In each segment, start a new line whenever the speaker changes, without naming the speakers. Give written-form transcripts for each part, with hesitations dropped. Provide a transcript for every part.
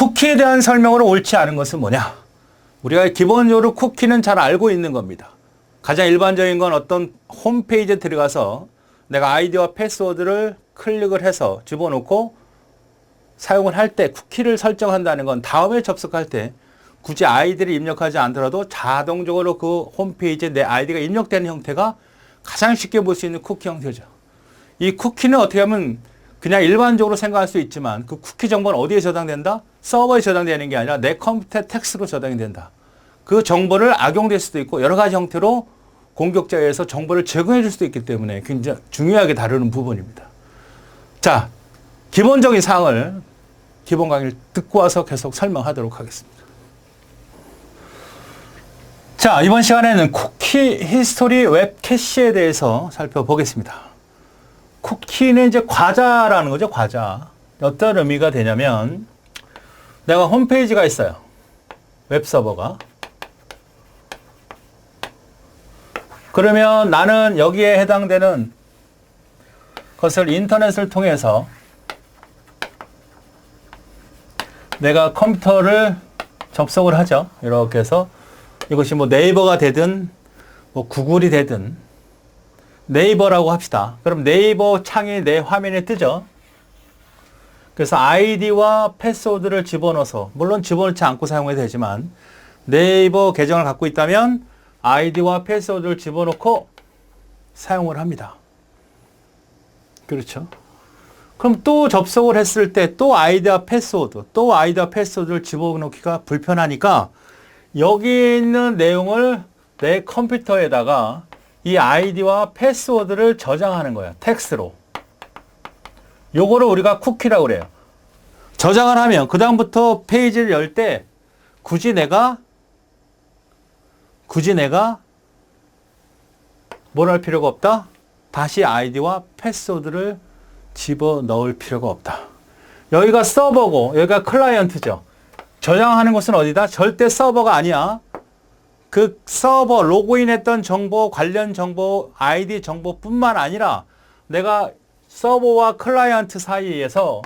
쿠키에 대한 설명으로 옳지 않은 것은 뭐냐? 우리가 기본적으로 쿠키는 잘 알고 있는 겁니다. 가장 일반적인 건 어떤 홈페이지에 들어가서 내가 아이디와 패스워드를 클릭을 해서 집어넣고 사용을 할 때 쿠키를 설정한다는 건 다음에 접속할 때 굳이 아이디를 입력하지 않더라도 자동적으로 그 홈페이지에 내 아이디가 입력되는 형태가 가장 쉽게 볼 수 있는 쿠키 형태죠. 이 쿠키는 어떻게 하면 그냥 일반적으로 생각할 수 있지만 그 쿠키 정보는 어디에 저장된다? 서버에 저장되는 게 아니라 내 컴퓨터에 텍스트로 저장이 된다. 그 정보를 악용될 수도 있고 여러 가지 형태로 공격자에 의해서 정보를 제공해 줄 수도 있기 때문에 굉장히 중요하게 다루는 부분입니다. 자, 기본적인 사항을 기본 강의를 듣고 와서 계속 설명하도록 하겠습니다. 자, 이번 시간에는 쿠키 히스토리 웹 캐시에 대해서 살펴보겠습니다. 쿠키는 이제 과자라는 거죠, 과자. 어떤 의미가 되냐면 내가 홈페이지가 있어요. 웹서버가. 그러면 나는 여기에 해당되는 것을 인터넷을 통해서 내가 컴퓨터를 접속을 하죠. 이렇게 해서 이것이 뭐 네이버가 되든 뭐 구글이 되든 네이버라고 합시다. 그럼 네이버 창이 내 화면에 뜨죠. 그래서 아이디와 패스워드를 집어넣어서 물론 집어넣지 않고 사용해도 되지만 네이버 계정을 갖고 있다면 아이디와 패스워드를 집어넣고 사용을 합니다. 그렇죠. 그럼 또 접속을 했을 때 또 아이디와 패스워드를 집어넣기가 불편하니까 여기 있는 내용을 내 컴퓨터에다가 이 아이디와 패스워드를 저장하는 거야. 텍스트로. 요거를 우리가 쿠키라고 그래요. 저장을 하면 그 다음부터 페이지를 열 때 굳이 내가 뭘 할 필요가 없다? 다시 아이디와 패스워드를 집어넣을 필요가 없다. 여기가 서버고 여기가 클라이언트죠. 저장하는 곳은 어디다? 절대 서버가 아니야. 그 서버 로그인했던 정보, 관련 정보, 아이디 정보뿐만 아니라 내가 서버와 클라이언트 사이에서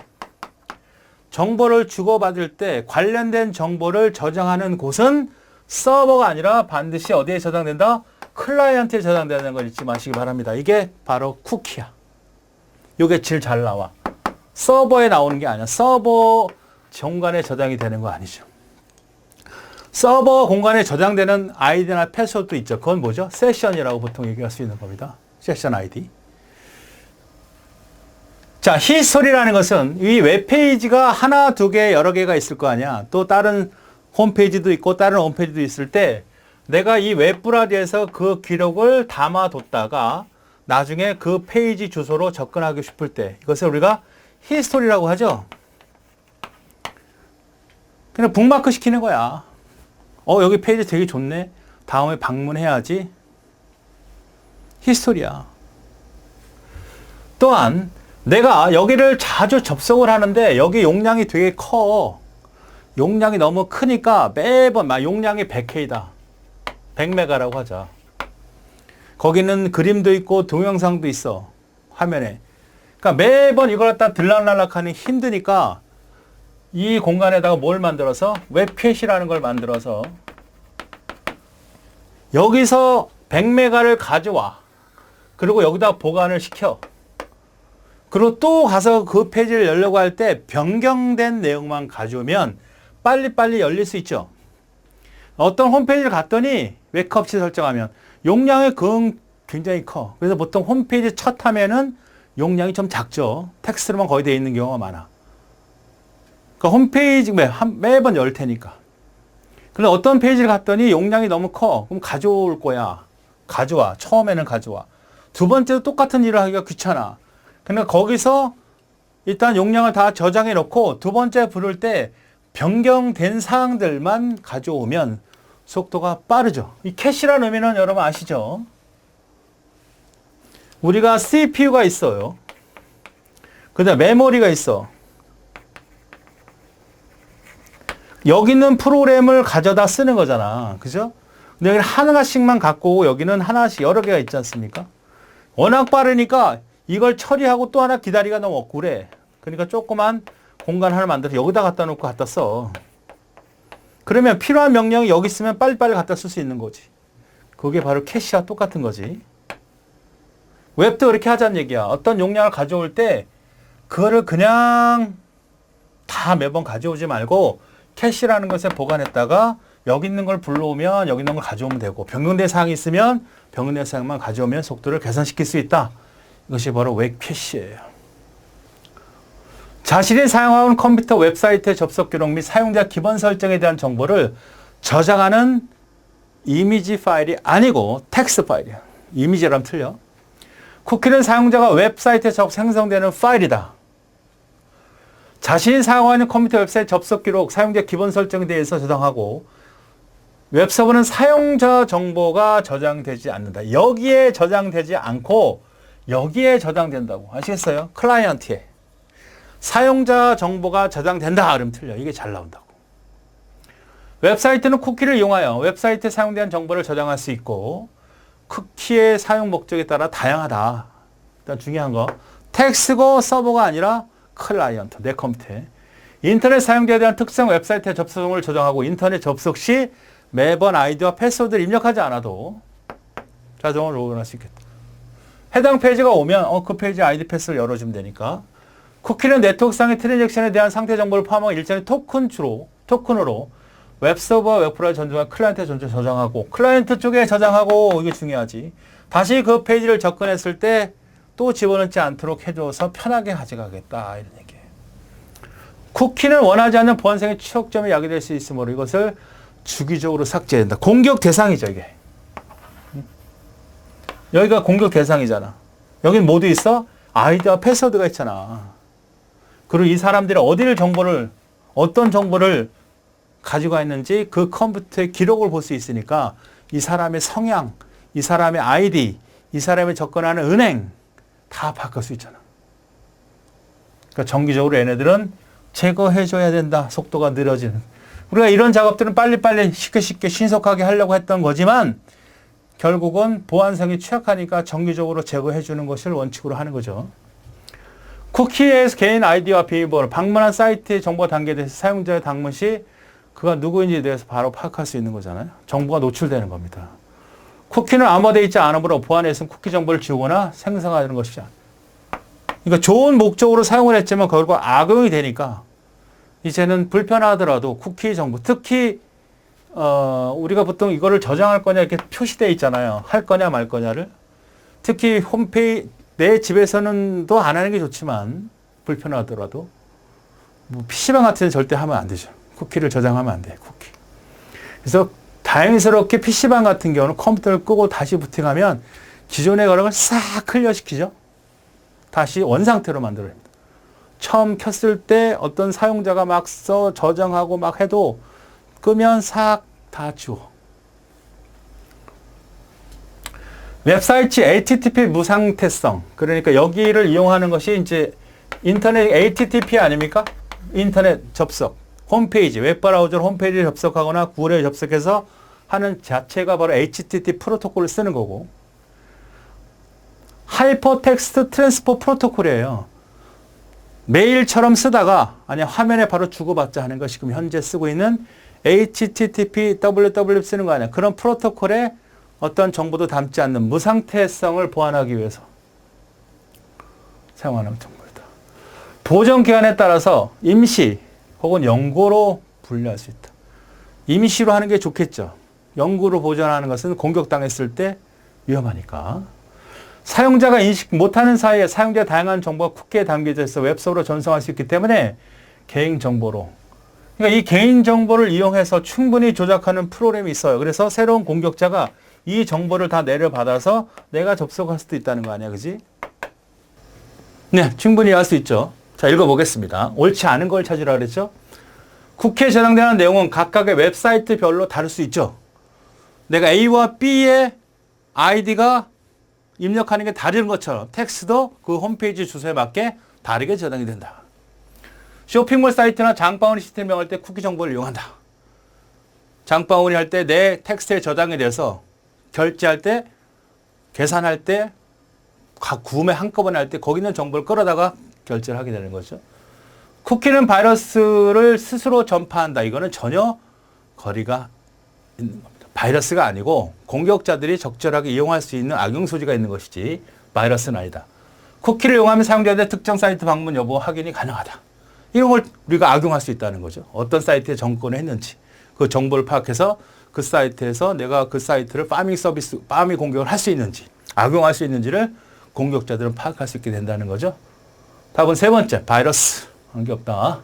정보를 주고받을 때 관련된 정보를 저장하는 곳은 서버가 아니라 반드시 어디에 저장된다? 클라이언트에 저장되는 걸 잊지 마시기 바랍니다. 이게 바로 쿠키야. 이게 제일 잘 나와. 서버에 나오는 게 아니야. 서버 공간에 저장이 되는 거 아니죠. 서버 공간에 저장되는 아이디나 패스워드도 있죠. 그건 뭐죠? 세션이라고 보통 얘기할 수 있는 겁니다. 세션 아이디. 자, 히스토리라는 것은 이 웹페이지가 하나, 두 개, 여러 개가 있을 거 아니야. 또 다른 홈페이지도 있고 다른 홈페이지도 있을 때 내가 이 웹브라우저에서 그 기록을 담아뒀다가 나중에 그 페이지 주소로 접근하고 싶을 때 이것을 우리가 히스토리라고 하죠. 그냥 북마크 시키는 거야. 여기 페이지 되게 좋네. 다음에 방문해야지. 히스토리야. 또한 내가 여기를 자주 접속을 하는데 여기 용량이 되게 커. 용량이 너무 크니까 매번 막 용량이 100K다. 100메가라고 하자. 거기는 그림도 있고 동영상도 있어. 화면에. 그러니까 매번 이걸 갖다 들락날락하니 힘드니까 이 공간에다가 뭘 만들어서 웹캐시라는 걸 만들어서 여기서 100메가를 가져와. 그리고 여기다 보관을 시켜. 그리고 또 가서 그 페이지를 열려고 할 때 변경된 내용만 가져오면 빨리빨리 열릴 수 있죠. 어떤 홈페이지를 갔더니 웹커치 설정하면 용량이 굉장히 커. 그래서 보통 홈페이지 첫 화면은 용량이 좀 작죠. 텍스트로만 거의 되어 있는 경우가 많아. 그러니까 홈페이지 매번 열 테니까. 근데 어떤 페이지를 갔더니 용량이 너무 커. 그럼 가져올 거야. 가져와. 처음에는 가져와. 두 번째도 똑같은 일을 하기가 귀찮아. 그러니까 거기서 일단 용량을 다 저장해 놓고 두 번째 부를 때 변경된 사항들만 가져오면 속도가 빠르죠. 이 캐시라는 의미는 여러분 아시죠? 우리가 CPU가 있어요. 그 다음 메모리가 있어. 여기 있는 프로그램을 가져다 쓰는 거잖아. 그죠? 근데 여기는 하나씩만 갖고 오고 여기는 하나씩 여러 개가 있지 않습니까? 워낙 빠르니까 이걸 처리하고 또 하나 기다리기가 너무 억울해. 그러니까 조그만 공간 하나 만들어서 여기다 갖다 놓고 갖다 써. 그러면 필요한 명령이 여기 있으면 빨리빨리 갖다 쓸 수 있는 거지. 그게 바로 캐시와 똑같은 거지. 웹도 그렇게 하자는 얘기야. 어떤 용량을 가져올 때 그거를 그냥 다 매번 가져오지 말고 캐시라는 것에 보관했다가 여기 있는 걸 불러오면 여기 있는 걸 가져오면 되고 변경된 사항이 있으면 변경된 사항만 가져오면 속도를 개선시킬 수 있다. 이것이 바로 웹 캐시예요. 자신이 사용하는 컴퓨터 웹사이트의 접속 기록 및 사용자 기본 설정에 대한 정보를 저장하는 이미지 파일이 아니고 텍스트 파일이야. 이미지라면 틀려. 쿠키는 사용자가 웹사이트에 생성되는 파일이다. 자신이 사용하는 컴퓨터 웹사이트 접속 기록, 사용자 기본 설정에 대해서 저장하고 웹서버는 사용자 정보가 저장되지 않는다. 여기에 저장되지 않고 여기에 저장된다고. 아시겠어요? 클라이언트에. 사용자 정보가 저장된다. 그러면 틀려. 이게 잘 나온다고. 웹사이트는 쿠키를 이용하여 웹사이트에 사용된 정보를 저장할 수 있고 쿠키의 사용 목적에 따라 다양하다. 일단 중요한 거. 텍스트고 서버가 아니라 클라이언트, 내 컴퓨터에. 인터넷 사용자에 대한 특정 웹사이트의 접속을 저장하고 인터넷 접속 시 매번 아이디와 패스워드를 입력하지 않아도 자동으로 로그인할 수 있겠다. 해당 페이지가 오면 그 페이지 아이디 패스를 열어주면 되니까. 쿠키는 네트워크상의 트랜잭션에 대한 상태 정보를 포함한 일정의 토큰으로 웹서버와 웹프로에 전송한 클라이언트에 저장하고 클라이언트 쪽에 저장하고 이게 중요하지. 다시 그 페이지를 접근했을 때 또 집어넣지 않도록 해줘서 편하게 가져가겠다. 이런 얘기예요. 쿠키는 원하지 않는 보안상의 취약점이 야기될 수 있으므로 이것을 주기적으로 삭제된다. 공격 대상이죠, 이게. 여기가 공격 대상이잖아. 여긴 모두 있어? 아이디와 패스워드가 있잖아. 그리고 이 사람들이 어떤 정보를 가지고 있는지 그 컴퓨터의 기록을 볼 수 있으니까 이 사람의 성향, 이 사람의 아이디, 이 사람이 접근하는 은행 다 바꿀 수 있잖아. 그러니까 정기적으로 얘네들은 제거해줘야 된다. 속도가 느려지는. 우리가 이런 작업들은 빨리빨리 쉽게 신속하게 하려고 했던 거지만 결국은 보안성이 취약하니까 정기적으로 제거해주는 것을 원칙으로 하는 거죠. 쿠키에서 개인 아이디와 비밀번호, 방문한 사이트의 정보 단계에 대해서 사용자의 방문 시 그가 누구인지에 대해서 바로 파악할 수 있는 거잖아요. 정보가 노출되는 겁니다. 쿠키는 암호되어 있지 않으므로 보안에서는 쿠키 정보를 지우거나 생성하는 것이죠. 그러니까 좋은 목적으로 사용을 했지만 결국 악용이 되니까 이제는 불편하더라도 쿠키 정보, 특히 우리가 보통 이거를 저장할 거냐 이렇게 표시되어 있잖아요. 할 거냐 말 거냐를. 특히 홈페이지, 내 집에서는 또 안 하는 게 좋지만 불편하더라도 뭐 PC방 같은 데 절대 하면 안 되죠. 쿠키를 저장하면 안 돼요. 쿠키. 그래서 다행스럽게 PC방 같은 경우는 컴퓨터를 끄고 다시 부팅하면 기존의 거를 싹 클리어시키죠. 다시 원상태로 만들어냅니다. 처음 켰을 때 어떤 사용자가 막 저장하고 막 해도 끄면 싹 다 지워. 웹사이트 HTTP 무상태성. 그러니까 여기를 이용하는 것이 이제 인터넷 HTTP 아닙니까? 인터넷 접속. 홈페이지, 웹브라우저 홈페이지에 접속하거나 구글에 접속해서 하는 자체가 바로 HTTP 프로토콜을 쓰는 거고. 하이퍼텍스트 트랜스포 프로토콜이에요. 메일처럼 쓰다가 아니 화면에 바로 주고받자 하는 것이 지금 현재 쓰고 있는 HTTP WWW 쓰는 거 아니야. 그런 프로토콜에 어떤 정보도 담지 않는 무상태성을 보완하기 위해서 사용하는 정보이다. 보존 기간에 따라서 임시 혹은 영구로 분류할 수 있다. 임시로 하는 게 좋겠죠. 영구로 보존하는 것은 공격당했을 때 위험하니까. 사용자가 인식 못하는 사이에 사용자의 다양한 정보가 쿠키에 담겨져 있어 웹서버로 전송할 수 있기 때문에 개인정보로. 그러니까 이 개인정보를 이용해서 충분히 조작하는 프로그램이 있어요. 그래서 새로운 공격자가 이 정보를 다 내려받아서 내가 접속할 수도 있다는 거 아니야. 그지? 네, 충분히 할 수 있죠. 자, 읽어보겠습니다. 옳지 않은 걸 찾으라 그랬죠? 쿠키에 저장되는 내용은 각각의 웹사이트별로 다를 수 있죠. 내가 A와 B의 아이디가 입력하는 게 다른 것처럼 텍스트도 그 홈페이지 주소에 맞게 다르게 저장이 된다. 쇼핑몰 사이트나 장바구니 시스템을 이용할 때 쿠키 정보를 이용한다. 장바구니 할 때 내 텍스트에 저장이 돼서 결제할 때, 계산할 때, 각 구매 한꺼번에 할 때 거기 있는 정보를 끌어다가 결제를 하게 되는 거죠. 쿠키는 바이러스를 스스로 전파한다. 이거는 전혀 거리가 있는 겁니다. 바이러스가 아니고 공격자들이 적절하게 이용할 수 있는 악용 소지가 있는 것이지 바이러스는 아니다. 쿠키를 이용하면 사용자들의 특정 사이트 방문 여부 확인이 가능하다. 이런 걸 우리가 악용할 수 있다는 거죠. 어떤 사이트에 접근을 했는지 그 정보를 파악해서 그 사이트에서 내가 그 사이트를 파밍 공격을 할 수 있는지 악용할 수 있는지를 공격자들은 파악할 수 있게 된다는 거죠. 답은 세 번째, 바이러스. 관계 없다.